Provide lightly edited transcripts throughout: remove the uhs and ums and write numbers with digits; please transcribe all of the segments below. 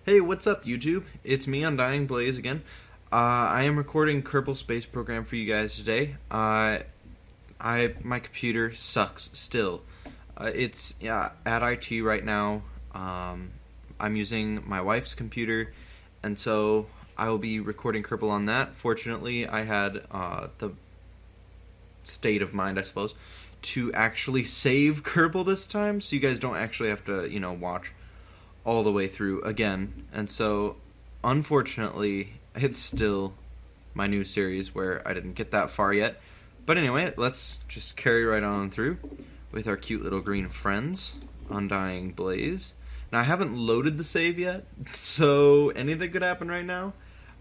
Hey, what's up, YouTube? It's me, Undying Blaze again. I am recording Kerbal Space Program for you guys today. My computer sucks still. It's at IT right now. I'm using my wife's computer, and so I will be recording Kerbal on that. Fortunately, I had the state of mind, I suppose, to actually save Kerbal this time, so you guys don't actually have to, watch all the way through again. And so, unfortunately, it's still my new series where I didn't get that far yet. But anyway, let's just carry right on through with our cute little green friends, Undying Blaze. Now, I haven't loaded the save yet, so anything could happen right now,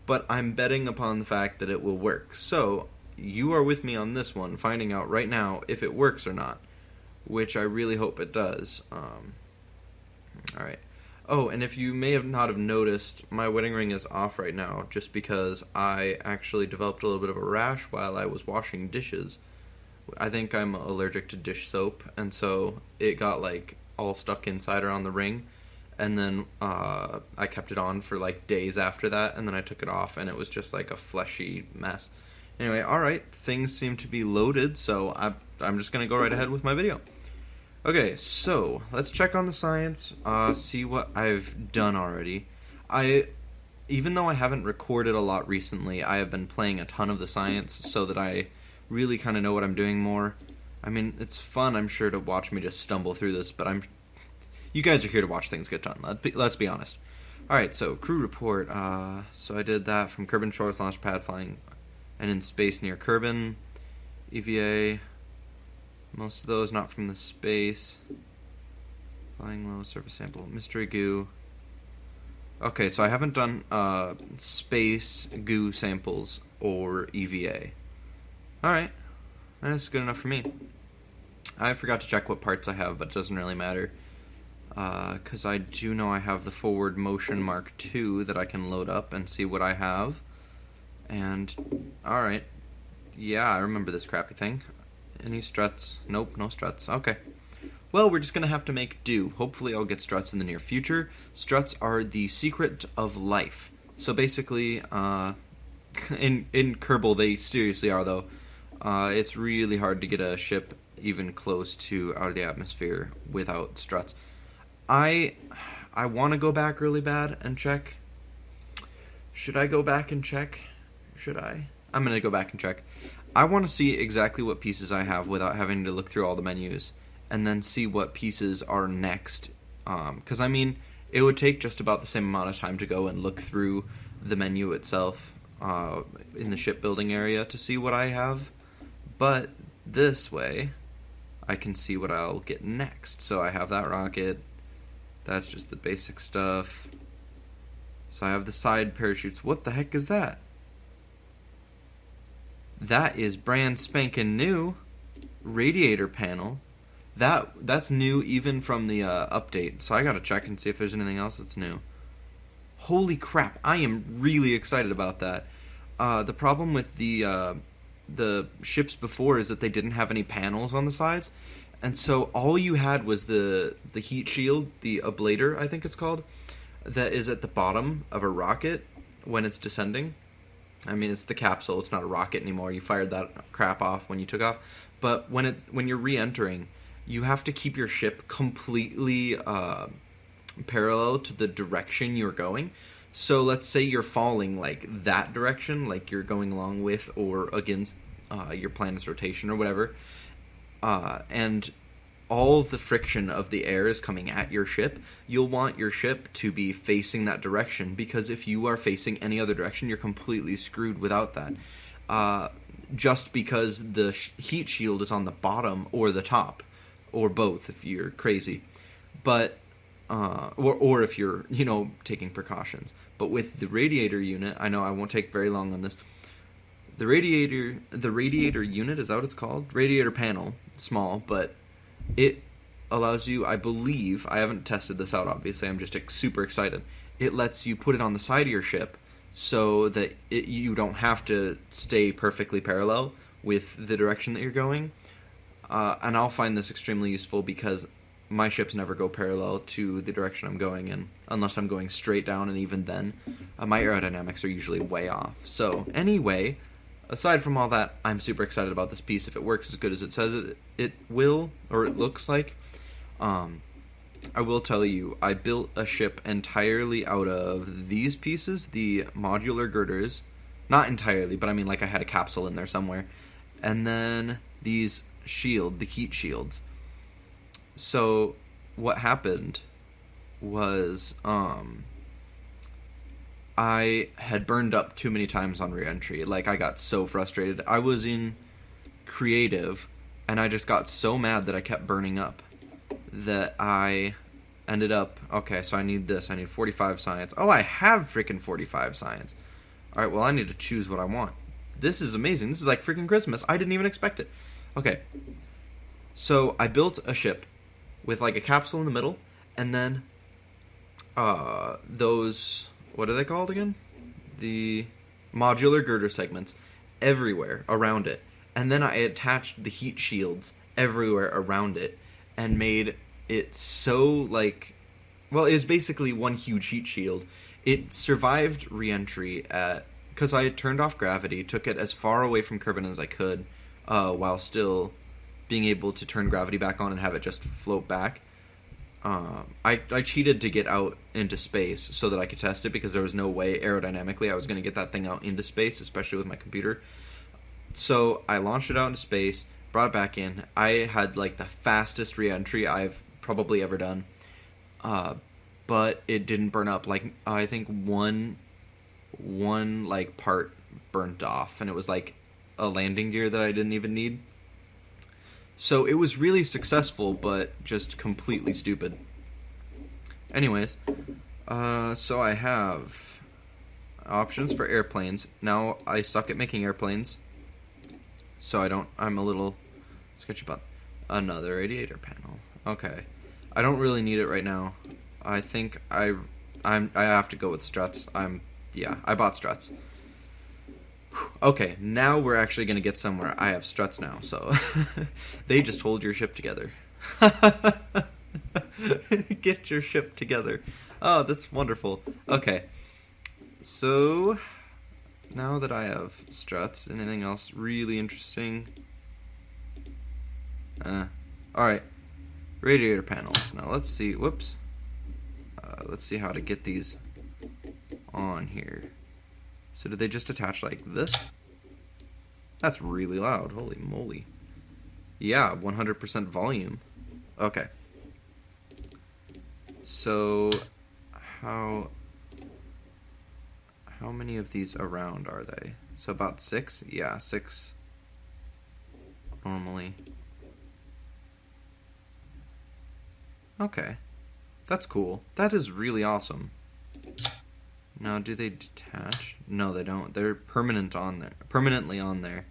but I'm betting upon the fact that it will work. So, you are with me on this one, finding out right now if it works or not, which I really hope it does. Alright. Oh, and if you may have not have noticed, my wedding ring is off right now just because I actually developed a little bit of a rash while I was washing dishes. I think I'm allergic to dish soap, and so it got all stuck inside around the ring, and then I kept it on for days after that, and then I took it off and it was just a fleshy mess. Anyway, alright, things seem to be loaded, so I'm just going to go right ahead with my video. Okay, so let's check on the science, see what I've done already. Even though I haven't recorded a lot recently, I have been playing a ton of the science so that I really kind of know what I'm doing more. I mean, it's fun, I'm sure, to watch me just stumble through this, but you guys are here to watch things get done, let's be honest. Alright, so crew report. So I did that from Kerbin Shores launch pad, flying and in space near Kerbin. EVA. Most of those not from the space. Flying low, surface sample, mystery goo. Okay, so I haven't done space goo samples or EVA. Alright, that's good enough for me. I forgot to check what parts I have, but it doesn't really matter. Because I do know I have the forward motion Mark II that I can load up and see what I have. And, alright. Yeah, I remember this crappy thing. Any struts? Nope, no struts. Okay. Well, we're just going to have to make do. Hopefully I'll get struts in the near future. Struts are the secret of life. So basically, in Kerbal, they seriously are, though. It's really hard to get a ship even close to out of the atmosphere without struts. I want to go back really bad and check. Should I go back and check? Should I? I'm going to go back and check. I want to see exactly what pieces I have without having to look through all the menus, and then see what pieces are next. Because, I mean, it would take just about the same amount of time to go and look through the menu itself in the shipbuilding area to see what I have. But this way, I can see what I'll get next. So I have that rocket. That's just the basic stuff. So I have the side parachutes. What the heck is that? That is brand spanking new. Radiator panel. That's new even from the update. So I gotta check and see if there's anything else that's new. Holy crap, I am really excited about that. The problem with the ships before is that they didn't have any panels on the sides. And so all you had was the heat shield, the ablator, I think it's called, that is at the bottom of a rocket when it's descending. I mean, it's the capsule, it's not a rocket anymore. You fired that crap off when you took off. But when you're re-entering, you have to keep your ship completely parallel to the direction you're going. So let's say you're falling that direction, like you're going along with or against your planet's rotation or whatever. And all of the friction of the air is coming at your ship. You'll want your ship to be facing that direction, because if you are facing any other direction, you're completely screwed without that. Just because the heat shield is on the bottom or the top, or both if you're crazy. But or if you're, taking precautions. But with the radiator unit, I know I won't take very long on this. The radiator unit, is that what it's called? Radiator panel, small, but it allows you, I believe, I haven't tested this out obviously, I'm just super excited. It lets you put it on the side of your ship so that you don't have to stay perfectly parallel with the direction that you're going. And I'll find this extremely useful because my ships never go parallel to the direction I'm going in, unless I'm going straight down, and even then, my aerodynamics are usually way off. So, anyway, aside from all that, I'm super excited about this piece. If it works as good as it says it will, or it looks like, I will tell you, I built a ship entirely out of these pieces, the modular girders. Not entirely, but I mean, like, I had a capsule in there somewhere. And then these the heat shields. So, what happened was, I had burned up too many times on re-entry. Like, I got so frustrated. I was in creative, and I just got so mad that I kept burning up that I ended up, okay, so I need this. I need 45 science. Oh, I have freaking 45 science. Alright, well, I need to choose what I want. This is amazing. This is like freaking Christmas. I didn't even expect it. Okay. So, I built a ship with, like, a capsule in the middle, and then those, what are they called again? The modular girder segments everywhere around it. And then I attached the heat shields everywhere around it and made it so, like, well, it was basically one huge heat shield. It survived re-entry because I had turned off gravity, took it as far away from Kerbin as I could, while still being able to turn gravity back on and have it just float back. I cheated to get out into space so that I could test it, because there was no way aerodynamically I was going to get that thing out into space, especially with my computer. So I launched it out into space, brought it back in. I had, like, the fastest re-entry I've probably ever done. But it didn't burn up. Like, I think one like part burnt off, and it was like a landing gear that I didn't even need. So it was really successful, but just completely stupid. Anyways, so I have options for airplanes. Now I suck at making airplanes, so I'm a little sketchy about another radiator panel. Okay, I don't really need it right now. I think I have to go with struts. I bought struts. Okay, now we're actually going to get somewhere. I have struts now, so they just hold your ship together. Get your ship together. Oh, that's wonderful. Okay, so now that I have struts, anything else really interesting? Alright, radiator panels. Now let's see, whoops. Let's see how to get these on here. So did they just attach like this? That's really loud. Holy moly. Yeah, 100% volume. Okay. So how many of these around are they? So about 6? Yeah, 6 normally. Okay. That's cool. That is really awesome. Now, do they detach? No, they don't. They're permanently on there.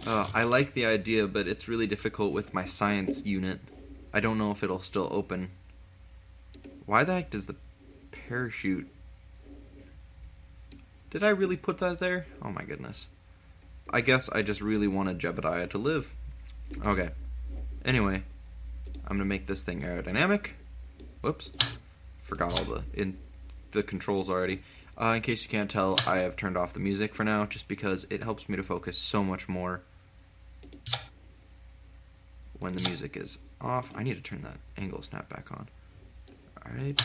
I like the idea, but it's really difficult with my science unit. I don't know if it'll still open. Why the heck does the parachute... Did I really put that there? Oh my goodness. I guess I just really wanted Jebediah to live. Okay. Anyway, I'm going to make this thing aerodynamic. Whoops. Forgot all the controls already. In case you can't tell, I have turned off the music for now, just because it helps me to focus so much more when the music is off. I need to turn that angle snap back on. Alright.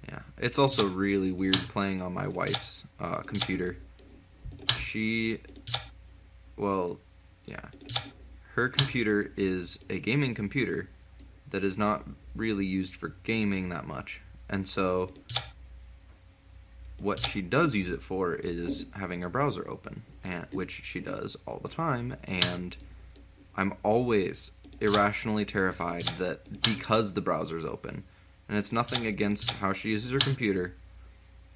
Yeah. It's also really weird playing on my wife's computer. Her computer is a gaming computer that is not really used for gaming that much. And so what she does use it for is having her browser open, which she does all the time, and I'm always irrationally terrified that because the browser's open, and it's nothing against how she uses her computer,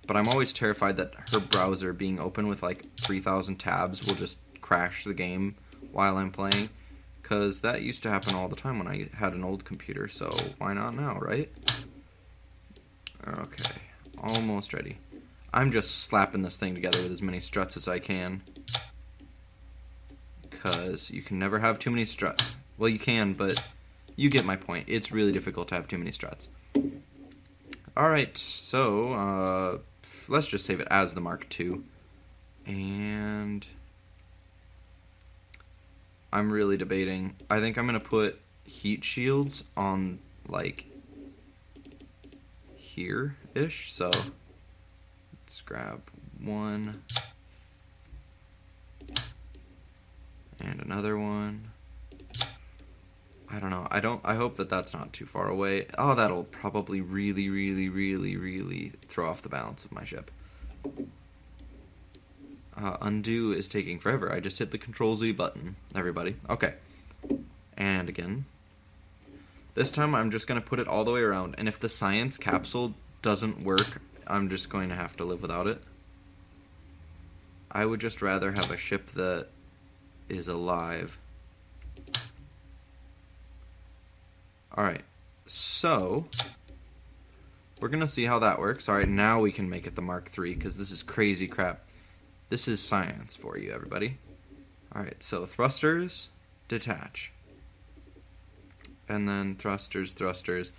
but I'm always terrified that her browser being open with like 3,000 tabs will just crash the game while I'm playing. Because that used to happen all the time when I had an old computer, so why not now, right? Okay, almost ready. I'm just slapping this thing together with as many struts as I can. Because you can never have too many struts. Well, you can, but you get my point. It's really difficult to have too many struts. Alright, so let's just save it as the Mark II. And I'm really debating. I think I'm going to put heat shields on, like, here-ish. So let's grab one. And another one. I don't know. I hope that that's not too far away. Oh, that'll probably really throw off the balance of my ship. Undo is taking forever. I just hit the Control-Z button, everybody. Okay. And again. This time I'm just going to put it all the way around. And if the science capsule doesn't work, I'm just going to have to live without it. I would just rather have a ship that is alive. Alright, so we're going to see how that works. Alright, now we can make it the Mark III, because this is crazy crap. This is science for you, everybody. Alright, so thrusters, detach. And then thrusters.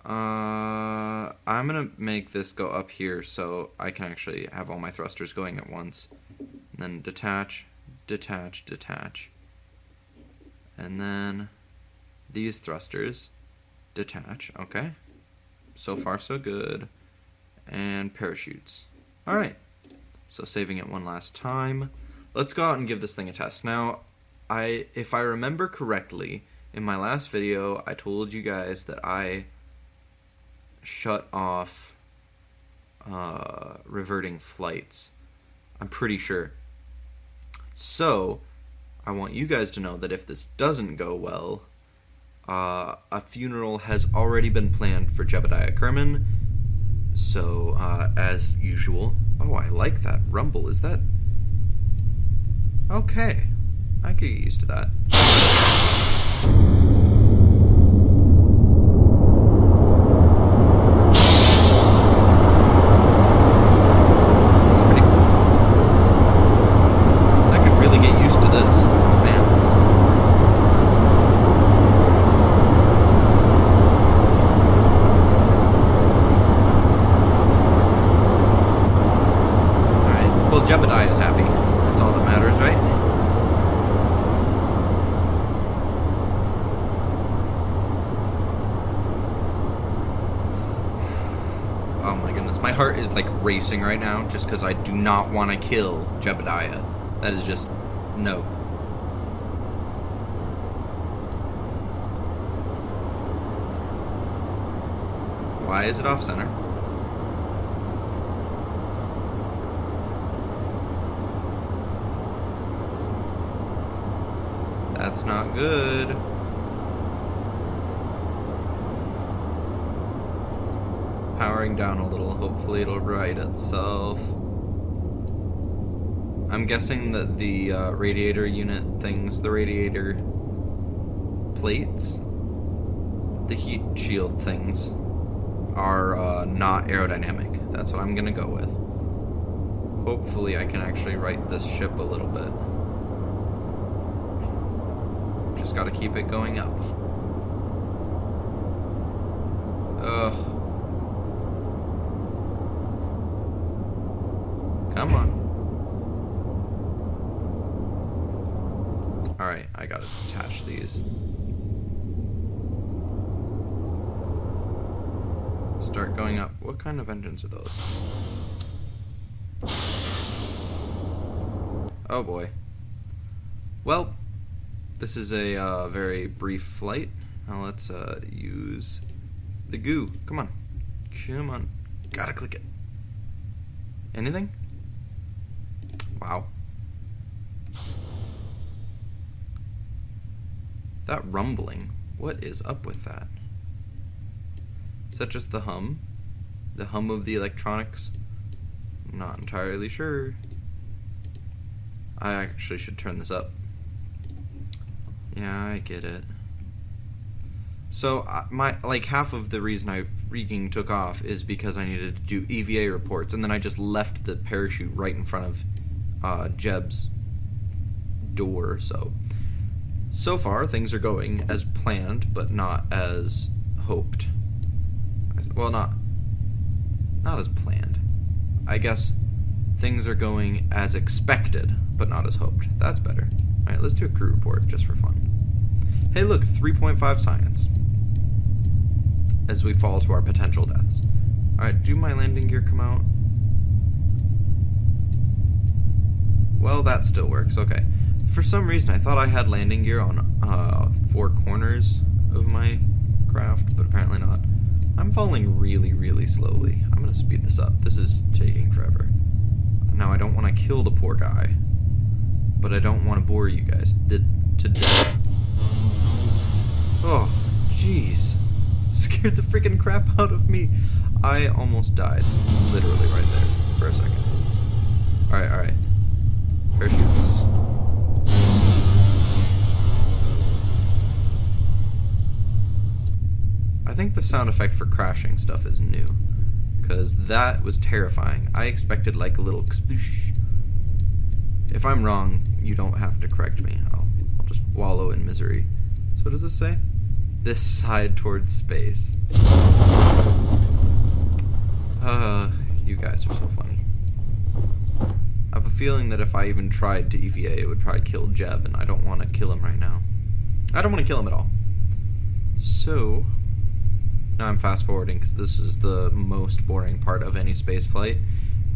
I'm going to make this go up here so I can actually have all my thrusters going at once. And then detach. And then these thrusters detach. Okay. So far, so good. And parachutes. Alright. So saving it one last time. Let's go out and give this thing a test. Now, if I remember correctly, in my last video, I told you guys that I shut off reverting flights. I'm pretty sure. So, I want you guys to know that if this doesn't go well, a funeral has already been planned for Jebediah Kerman. So, as usual... Oh, I like that rumble. Is that... Okay. I could get used to that. It's pretty cool. I could really get used to this. Oh, man. Well, Jebediah is happy. That's all that matters, right? Oh my goodness. My heart is like racing right now just because I do not want to kill Jebediah. That is just... no. Why is it off center? That's not good. Powering down a little. Hopefully it'll right itself. I'm guessing that the radiator unit things, the radiator plates, the heat shield things, are not aerodynamic. That's what I'm going to go with. Hopefully I can actually right this ship a little bit. Just gotta keep it going up. Ugh. Come on. Alright, I gotta detach these. Start going up. What kind of engines are those? Oh boy. Well, this is a very brief flight. Now let's use the goo. Come on. Come on. Gotta click it. Anything? Wow. That rumbling. What is up with that? Is that just the hum? The hum of the electronics? Not entirely sure. I actually should turn this up. Yeah, I get it. So, half of the reason I freaking took off is because I needed to do EVA reports, and then I just left the parachute right in front of Jeb's door, so So far, things are going as planned, but not as hoped. Well, not as planned. I guess things are going as expected, but not as hoped. That's better. Alright, let's do a crew report, just for fun. Hey look, 3.5 science. As we fall to our potential deaths. Alright, do my landing gear come out? Well, that still works, okay. For some reason, I thought I had landing gear on 4 corners of my craft, but apparently not. I'm falling really, really slowly. I'm gonna speed this up. This is taking forever. Now, I don't want to kill the poor guy, but I don't want to bore you guys to death. Oh, jeez. Scared the freaking crap out of me. I almost died. Literally right there for a second. Alright. Parachutes. I think the sound effect for crashing stuff is new, because that was terrifying. I expected like a little sploosh. If I'm wrong, you don't have to correct me. I'll just wallow in misery. So what does this say? This side towards space. You guys are so funny. I have a feeling that if I even tried to EVA, it would probably kill Jeb, and I don't want to kill him right now. I don't want to kill him at all. So, now I'm fast forwarding because this is the most boring part of any space flight,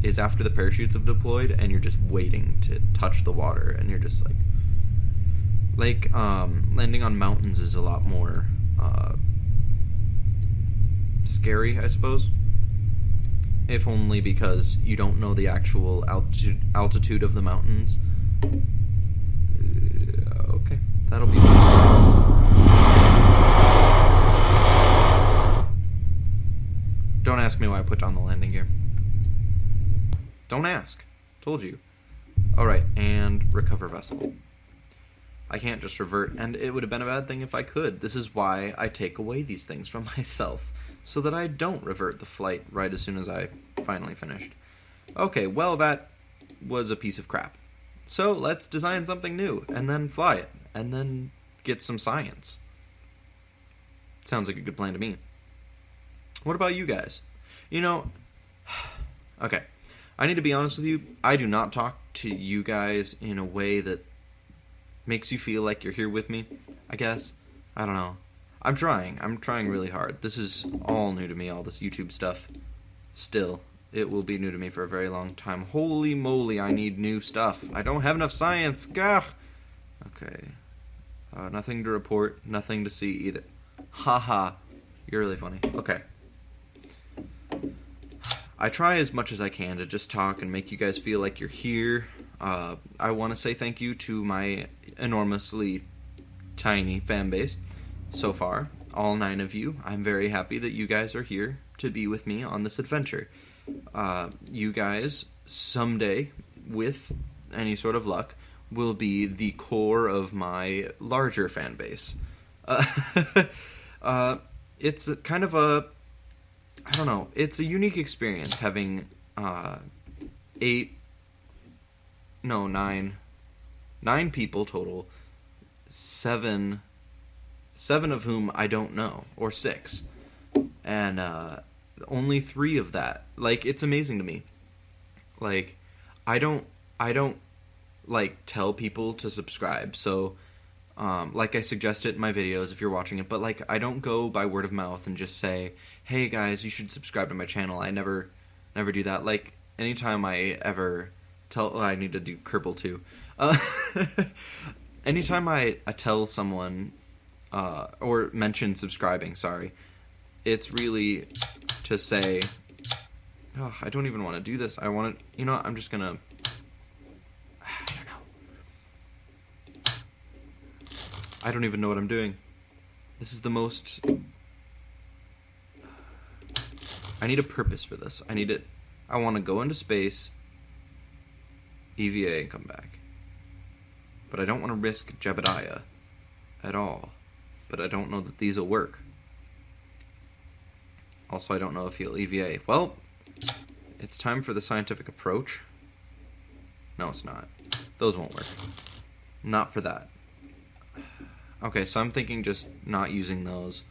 is after the parachutes have deployed and you're just waiting to touch the water, and you're just like landing on mountains is a lot more scary, I suppose. If only because you don't know the actual altitude of the mountains. Okay, that'll be fine. Don't ask me why I put down the landing gear. Don't ask. Told you. Alright, and recover vessel. I can't just revert, and it would have been a bad thing if I could. This is why I take away these things from myself, so that I don't revert the flight right as soon as I finally finished. Okay, well, that was a piece of crap. So let's design something new, and then fly it, and then get some science. Sounds like a good plan to me. What about you guys? You know, okay, I need to be honest with you. I do not talk to you guys in a way that makes you feel like you're here with me, I guess. I don't know. I'm trying really hard. This is all new to me, all this YouTube stuff. Still, it will be new to me for a very long time. Holy moly, I need new stuff. I don't have enough science. Gah! Okay. Nothing to report, nothing to see either. Haha. You're really funny. Okay. I try as much as I can to just talk and make you guys feel like you're here. I want to say thank you to my enormously tiny fan base so far, all 9 of you. I'm very happy that you guys are here to be with me on this adventure. You guys, someday, with any sort of luck, will be the core of my larger fan base. It's kind of a, I don't know, it's a unique experience having 9 people total, 7 of whom I don't know, or 6, and only 3 of that. Like, it's amazing to me. Like, I don't like tell people to subscribe, so like I suggest it in my videos if you're watching it, but like I don't go by word of mouth and just say, hey guys, you should subscribe to my channel. I never do that. Like, anytime I ever I need to do Kerbal too. Anytime I tell someone or mention subscribing, sorry, it's really to say, oh, I don't even want to do this. I want to, you know, I'm just gonna, I don't even know what I'm doing. This is the most, I need a purpose for this. I want to go into space, EVA, and come back. But I don't want to risk Jebediah at all. But I don't know that these will work. Also, I don't know if he'll EVA. Well, it's time for the scientific approach. No, it's not. Those won't work. Not for that. Okay, so I'm thinking just not using those.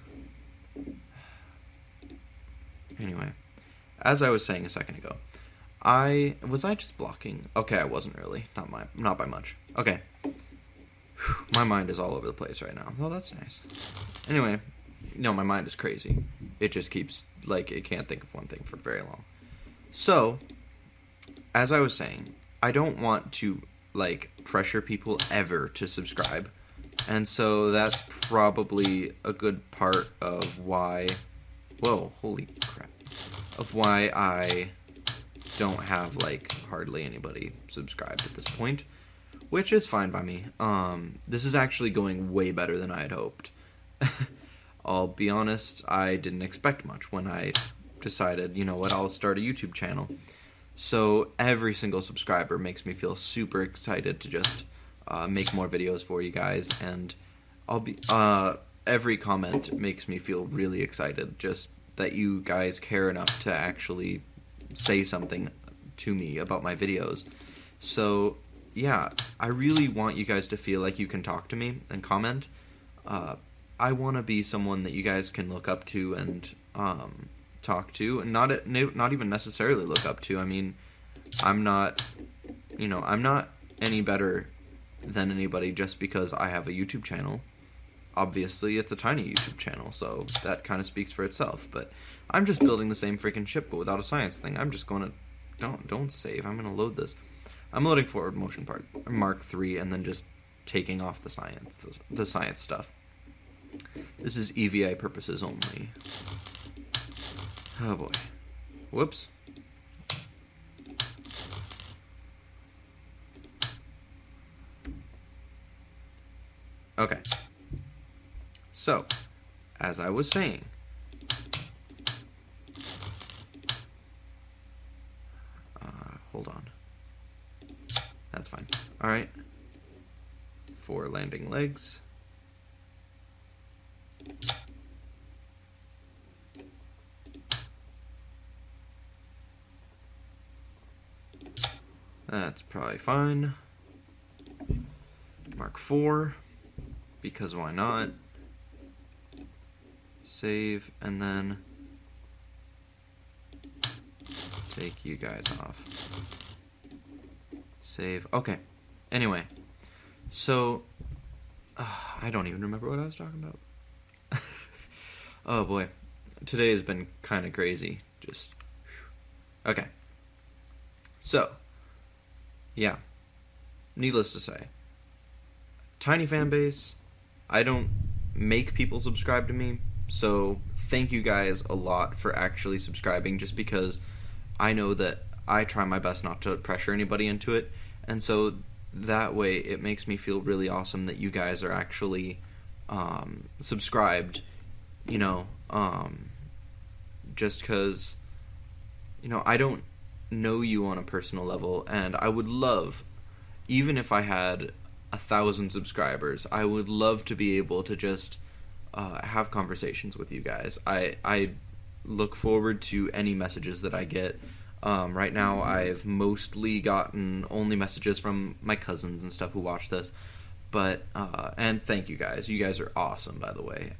Anyway, as I was saying a second ago, was I just blocking? Okay, I wasn't really. Not by much. Okay. My mind is all over the place right now. Oh, that's nice. Anyway, no, my mind is crazy. It just keeps, like, it can't think of one thing for very long. So, as I was saying, I don't want to, like, pressure people ever to subscribe. And so that's probably a good part of why... Whoa, holy crap. Of why I don't have, like, hardly anybody subscribed at this point. Which is fine by me. This is actually going way better than I had hoped. I'll be honest, I didn't expect much when I decided, you know what, I'll start a YouTube channel. So every single subscriber makes me feel super excited to just make more videos for you guys, and every comment makes me feel really excited, just that you guys care enough to actually say something to me about my videos. So yeah, I really want you guys to feel like you can talk to me and comment. I want to be someone that you guys can look up to and talk to, and not even necessarily look up to. I mean, I'm not any better than anybody just because I have a YouTube channel. Obviously, it's a tiny YouTube channel, so that kind of speaks for itself. But I'm just building the same freaking ship, but without a science thing. I'm just going to don't save. I'm going to load this. I'm loading forward motion part Mark 3 and then just taking off the science stuff. This is EVA purposes only. Oh boy. Whoops. Okay. So, as I was saying, hold on. That's fine. Alright. 4 landing legs. That's probably fine. Mark 4, because why not? Save, and then take you guys off. Save. Okay. Anyway, so I don't even remember what I was talking about. Oh boy, today has been kind of crazy. Just okay. So, yeah. Needless to say, tiny fan base. I don't make people subscribe to me, so thank you guys a lot for actually subscribing. Just because I know that I try my best not to pressure anybody into it, and so that way it makes me feel really awesome that you guys are actually subscribed. You know, just because, you know, I don't know you on a personal level, and I would love, even if I had 1,000 subscribers, I would love to be able to just have conversations with you guys. I look forward to any messages that I get. Right now, I've mostly gotten only messages from my cousins and stuff who watch this, but and thank you guys. You guys are awesome, by the way.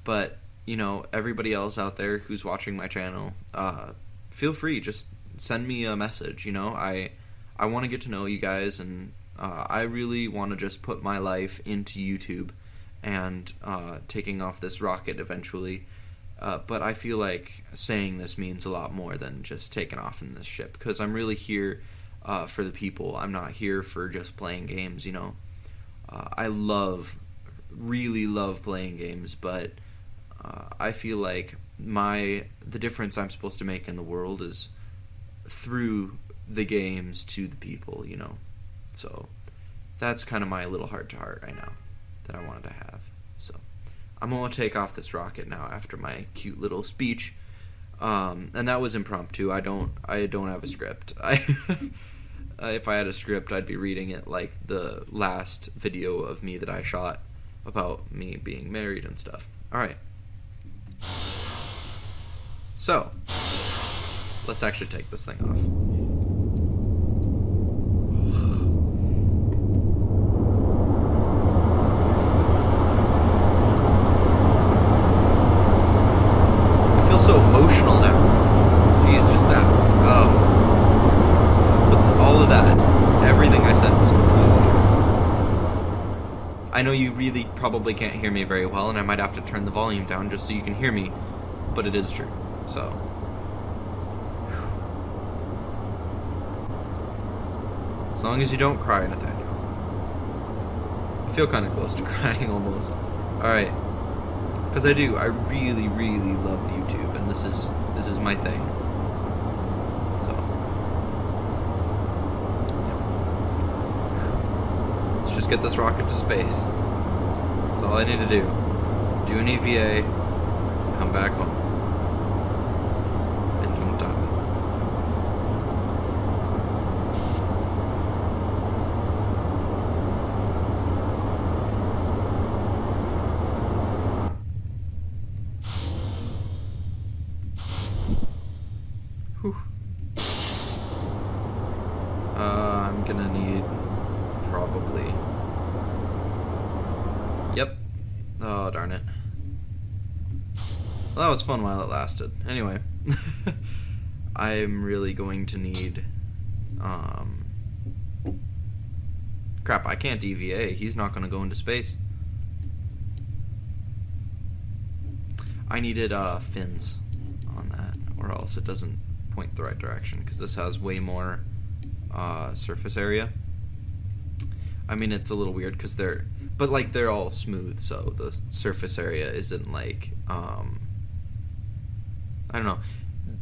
But you know, everybody else out there who's watching my channel, feel free, just send me a message. You know, I want to get to know you guys, and I really want to just put my life into YouTube and taking off this rocket eventually. But I feel like saying this means a lot more than just taking off in this ship, because I'm really here for the people. I'm not here for just playing games, you know. I really love playing games, but I feel like the difference I'm supposed to make in the world is through the games to the people, you know. So that's kind of my little heart-to-heart right now that I wanted to have. So I'm going to take off this rocket now after my cute little speech. And that was impromptu. I don't have a script. If I had a script, I'd be reading it like the last video of me that I shot about me being married and stuff. Alright. So, let's actually take this thing off. know you really probably can't hear me very well, and I might have to turn the volume down just so you can hear me, but it is true. So, as long as you don't cry, Nathaniel. I feel kind of close to crying almost. Alright. Because I do. I really, really love YouTube, and this is my thing. So, yeah. Let's just get this rocket to space. That's all I need to do. Do an EVA, come back home. And don't die. Whew. I'm gonna need probably. Yep. Oh, darn it. Well, that was fun while it lasted. Anyway, I'm really going to need. Crap, I can't EVA. He's not gonna go into space. I needed fins on that, or else it doesn't point the right direction, because this has way more surface area. I mean, it's a little weird because they're all smooth, so the surface area isn't like I don't know.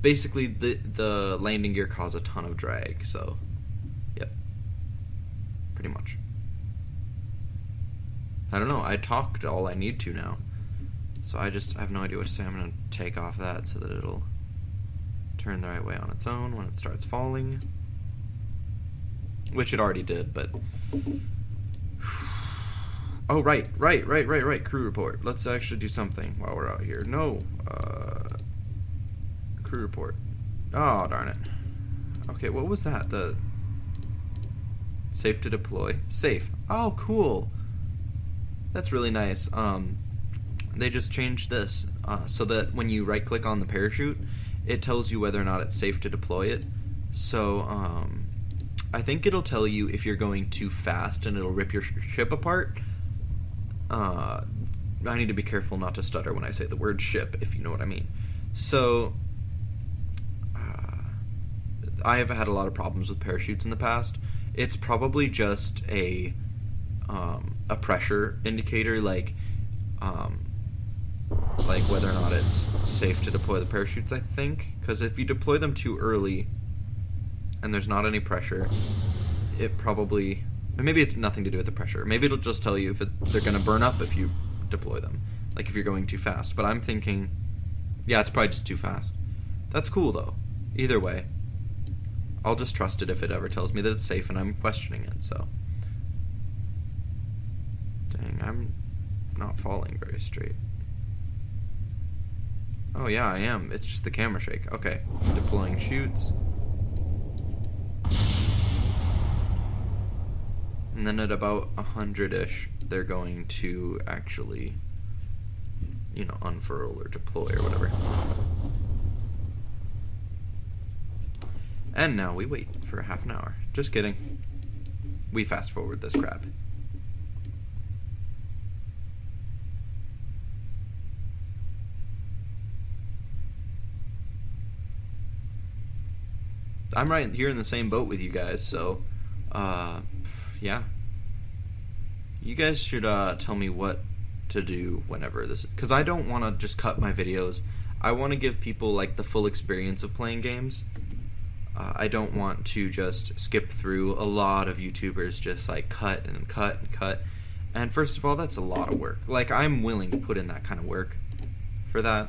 Basically, the landing gear caused a ton of drag, so yep, pretty much. I don't know. I talked all I need to now, so I have no idea what to say. I'm gonna take off that so that it'll turn the right way on its own when it starts falling, which it already did, but oh, right, crew report. Let's actually do something while we're out here. No, crew report. Oh, darn it. Okay, what was that? The safe to deploy? Safe. Oh, cool. That's really nice. They just changed this so that when you right-click on the parachute, it tells you whether or not it's safe to deploy it. So, I think it'll tell you if you're going too fast and it'll rip your ship apart. I need to be careful not to stutter when I say the word ship, if you know what I mean. So, I have had a lot of problems with parachutes in the past. It's probably just a pressure indicator, like whether or not it's safe to deploy the parachutes, I think. Because if you deploy them too early and there's not any pressure, it probably... Maybe it's nothing to do with the pressure. Maybe it'll just tell you if they're going to burn up if you deploy them. Like if you're going too fast. But I'm thinking, yeah, it's probably just too fast. That's cool, though. Either way, I'll just trust it if it ever tells me that it's safe and I'm questioning it, so... Dang, I'm not falling very straight. Oh, yeah, I am. It's just the camera shake. Okay. Deploying chutes. And then at about 100-ish, they're going to actually, unfurl or deploy or whatever. And now we wait for half an hour. Just kidding. We fast forward this crap. I'm right here in the same boat with you guys, so, yeah. You guys should tell me what to do whenever this... Because I don't want to just cut my videos. I want to give people, like, the full experience of playing games. I don't want to just skip through. A lot of YouTubers just, like, cut and cut and cut. And first of all, that's a lot of work. Like, I'm willing to put in that kind of work for that,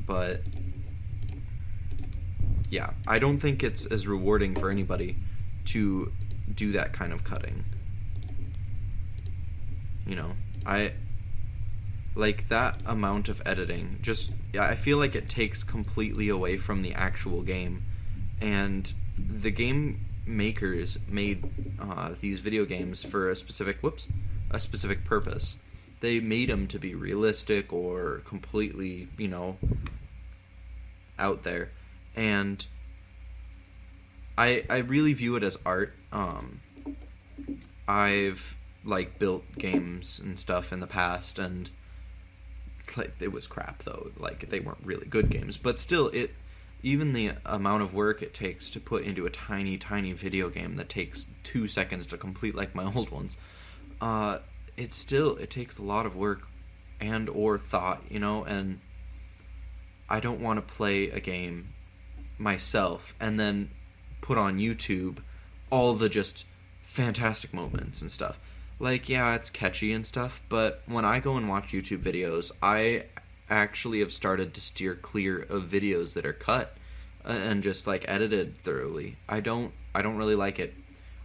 but... yeah, I don't think it's as rewarding for anybody to do that kind of cutting. I like that amount of editing. I feel like it takes completely away from the actual game. And the game makers made these video games for a specific purpose. They made them to be realistic or completely, out there. And I really view it as art. I've like built games and stuff in the past, and like it was crap though. Like they weren't really good games, but still, even the amount of work it takes to put into a tiny video game that takes 2 seconds to complete, like my old ones, it takes a lot of work and or thought, and I don't want to play a game myself and then put on YouTube all the just fantastic moments and stuff. Like, yeah, it's catchy and stuff, but when I go and watch YouTube videos, I actually have started to steer clear of videos that are cut and just like edited thoroughly. I don't really like it.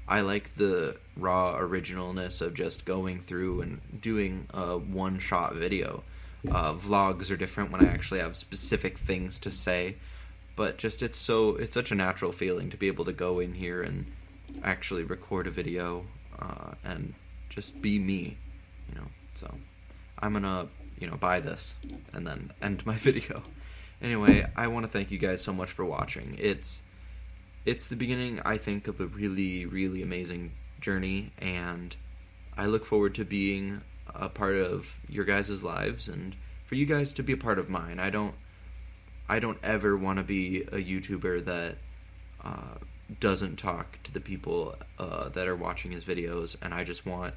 I like the raw originalness of just going through and doing a one-shot video. Vlogs are different when I actually have specific things to say, but just it's such a natural feeling to be able to go in here and actually record a video and just be me, So I'm gonna buy this and then end my video. Anyway, I want to thank you guys so much for watching. It's the beginning, I think, of a really, really amazing journey, and I look forward to being a part of your guys' lives and for you guys to be a part of mine. I don't ever want to be a YouTuber that doesn't talk to the people that are watching his videos, and I just want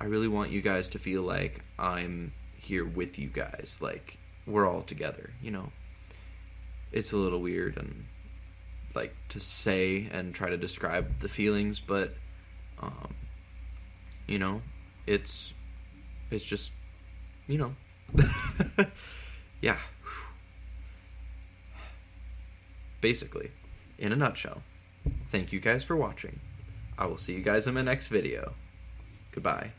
I really want you guys to feel like I'm here with you guys, like we're all together, It's a little weird and like to say and try to describe the feelings, but it's just yeah. Basically, in a nutshell, thank you guys for watching. I will see you guys in my next video. Goodbye.